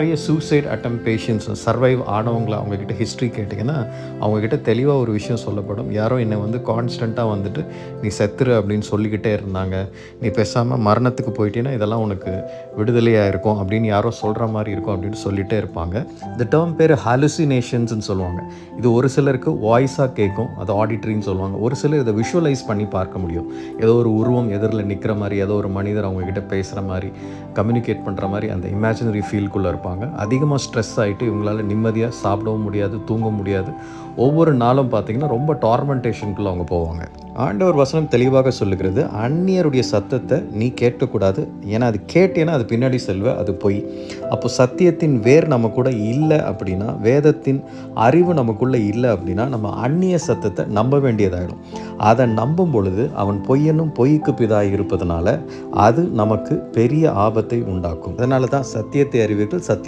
நிறைய சூசைட் அட்டம் patients survive ஆனவங்கள அவங்கக்கிட்ட history கேட்டிங்கன்னா அவங்கக்கிட்ட தெளிவாக ஒரு விஷயம் சொல்லப்படும். யாரோ என்னை வந்து கான்ஸ்டண்ட்டாக வந்துட்டு நீ செத்துரு அப்படின்னு சொல்லிக்கிட்டே இருந்தாங்க. நீ பேசாமல் மரணத்துக்கு போயிட்டீன்னா இதெல்லாம் உனக்கு விடுதலையாக இருக்கும் அப்படின்னு யாரோ சொல்கிற மாதிரி இருக்கும் அப்படின்னு சொல்லிகிட்டே இருப்பாங்க. இந்த டேர்ம் பேர் ஹாலுசினேஷன்ஸ்னு சொல்லுவாங்க. இது ஒரு சிலருக்கு வாய்ஸாக கேட்கும், அது ஆடிட்ரின்னு சொல்லுவாங்க. ஒரு சிலர் இதை விஷுவலைஸ் பண்ணி பார்க்க முடியும். ஏதோ ஒரு உருவம் எதிரில் நிற்கிற மாதிரி, ஏதோ ஒரு மனிதர் அவங்கக்கிட்ட பேசுகிற மாதிரி, கம்யூனிகேட் பண்ணுற மாதிரி அந்த இமேஜினரி ஃபீல்குள்ளே இருப்பாங்க. அதிகமாக ஸ்ட்ரெஸ் ஆகிட்டு இவங்களால நிம்மதியாக சாப்பிடவும் முடியாது, தூங்க முடியாது. ஒவ்வொரு நாளும் பார்த்திங்கன்னா ரொம்ப டார்மெண்டேஷனுக்குள்ளே அவங்க போவாங்க. ஆண்டவர் வசனம் தெளிவாக சொல்லுகிறது, அந்நியருடைய சத்தத்தை நீ கேட்கக்கூடாது. ஏன்னா அது கேட்டேன்னா அது பின்னாடி செல்வ, அது பொய். அப்போ சத்தியத்தின் வேர் நம்ம கூட இல்லை அப்படின்னா, வேதத்தின் அறிவு நமக்குள்ளே இல்லை அப்படின்னா, நம்ம அந்நிய சத்தத்தை நம்ப வேண்டியதாயிடும். அதை நம்பும் பொழுது அவன் பொய்யனும் பொய்க்கு பிதாய் இருப்பதனால அது நமக்கு பெரிய ஆபத்தை உண்டாக்கும். அதனால தான் சத்தியத்தை அறிவீர்கள், சத்தியம்